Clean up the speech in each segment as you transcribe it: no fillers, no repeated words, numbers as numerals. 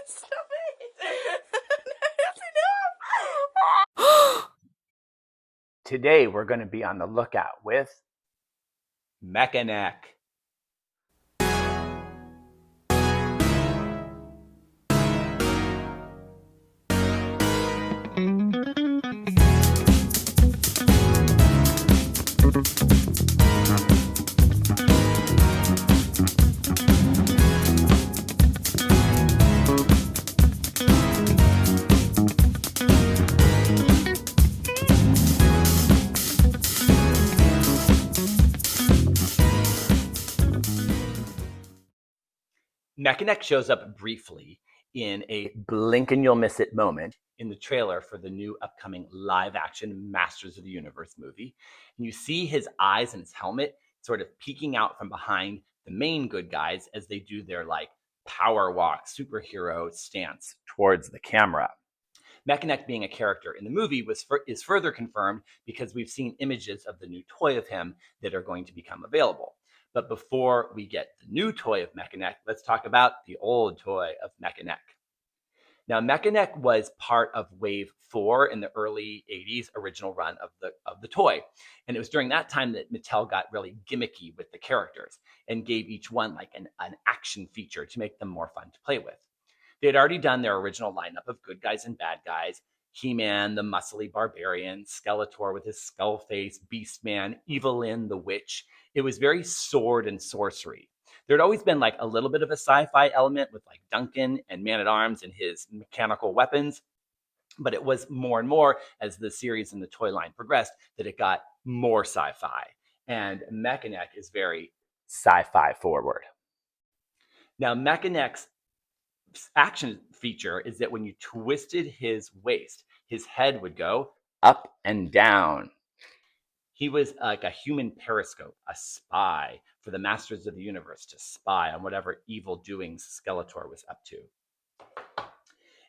Stop it. Enough. Today we're going to be on the lookout with Mekaneck. Mekaneck shows up briefly in a blink and you'll miss it moment in the trailer for the new upcoming live-action Masters of the Universe movie. And you see his eyes and his helmet sort of peeking out from behind the main good guys as they do their like power walk superhero stance towards the camera. Mekaneck being a character in the movie is further confirmed because we've seen images of the new toy of him that are going to become available. But before we get the new toy of Mekaneck, let's talk about the old toy of Mekaneck. Now, Mekaneck was part of Wave 4 in the early 80s original run of the toy. And it was during that time that Mattel got really gimmicky with the characters and gave each one like an action feature to make them more fun to play with. They had already done their original lineup of good guys and bad guys. He-Man, the muscly barbarian, Skeletor with his skull face, Beastman, Evelyn, the witch. It was very sword and sorcery. There had always been like a little bit of a sci-fi element with like Duncan and Man-at-Arms and his mechanical weapons. But it was more and more as the series and the toy line progressed that it got more sci-fi. And Mekaneck is very sci-fi forward. Now, Mekaneck's action feature is that when you twisted his waist, his head would go up and down. He was like a human periscope, a spy for the Masters of the Universe to spy on whatever evil doings Skeletor was up to.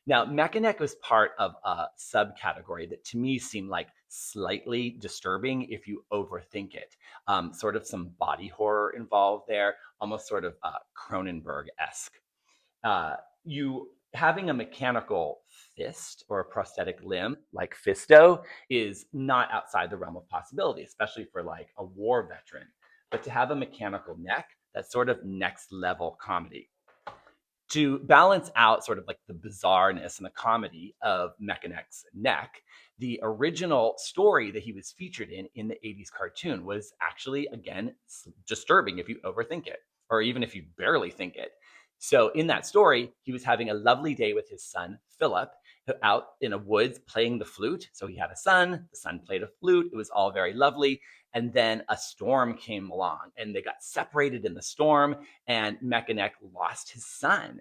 Now, Mekaneck was part of a subcategory that to me seemed like slightly disturbing if you overthink it. Sort of some body horror involved there, almost sort of Cronenberg-esque. You having a mechanical fist or a prosthetic limb like Fisto is not outside the realm of possibility, especially for like a war veteran. But to have a mechanical neck, that's sort of next level comedy. To balance out sort of like the bizarreness and the comedy of Mekaneck's neck, the original story that he was featured in the 80s cartoon was actually, again, disturbing if you overthink it, or even if you barely think it. So in that story, he was having a lovely day with his son, Philip, out in a woods playing the flute. So he had a son, the son played a flute. It was all very lovely. And then a storm came along and they got separated in the storm and Mekaneck lost his son.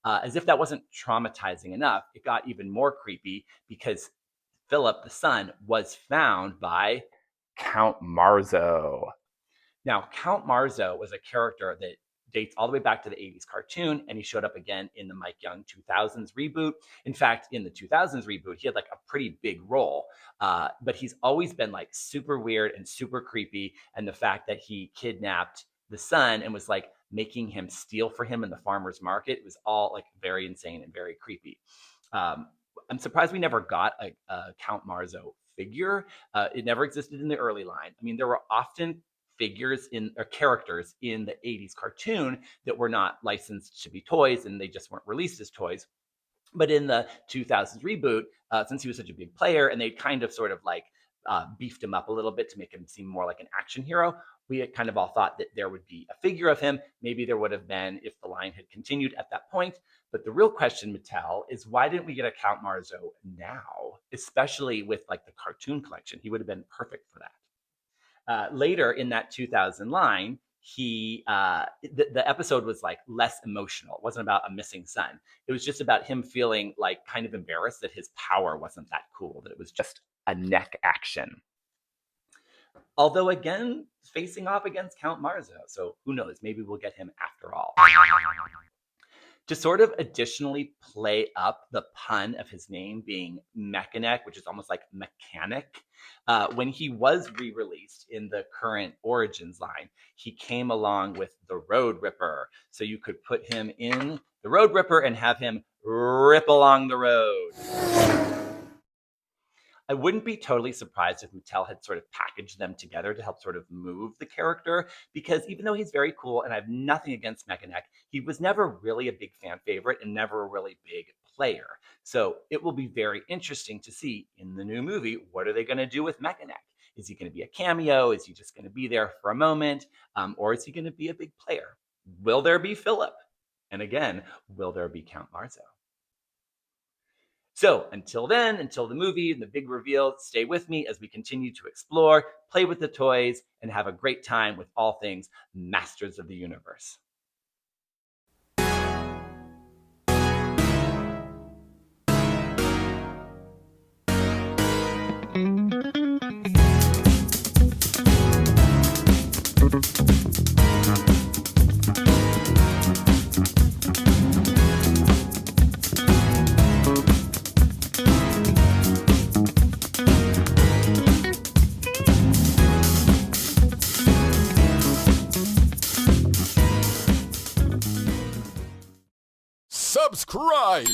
As if that wasn't traumatizing enough, it got even more creepy because Philip, the son, was found by Count Marzo. Now, Count Marzo was a character that dates all the way back to the 80s cartoon, and he showed up again in the Mike Young 2000s reboot. In fact, in the 2000s reboot, he had like a pretty big role, but he's always been like super weird and super creepy. And the fact that he kidnapped the son and was like making him steal for him in the farmer's market was all like very insane and very creepy. I'm surprised we never got a Count Marzo figure. It never existed in the early line. I mean, there were often figures or characters in the 80s cartoon that were not licensed to be toys and they just weren't released as toys. But in the 2000s reboot, since he was such a big player and they kind of sort of like beefed him up a little bit to make him seem more like an action hero, we had kind of all thought that there would be a figure of him. Maybe there would have been if the line had continued at that point. But the real question, Mattel, is why didn't we get a Count Marzo now, especially with like the cartoon collection? He would have been perfect for that. Later in that 2000 line, the episode was like less emotional. It wasn't about a missing son. It was just about him feeling like kind of embarrassed that his power wasn't that cool, that it was just a neck action. Although again, facing off against Count Marzo. So who knows, maybe we'll get him after all. To sort of additionally play up the pun of his name being Mekaneck, which is almost like mechanic, when he was re-released in the current Origins line, he came along with the Road Ripper. So you could put him in the Road Ripper and have him rip along the road. I wouldn't be totally surprised if Mattel had sort of packaged them together to help sort of move the character, because even though he's very cool and I have nothing against Mekaneck, he was never really a big fan favorite and never a really big player. So it will be very interesting to see in the new movie, what are they going to do with Mekaneck? Is he going to be a cameo? Is he just going to be there for a moment? Or is he going to be a big player? Will there be Philip? And again, will there be Count Marzo? So until then, until the movie and the big reveal, stay with me as we continue to explore, play with the toys, and have a great time with all things Masters of the Universe. Subscribe!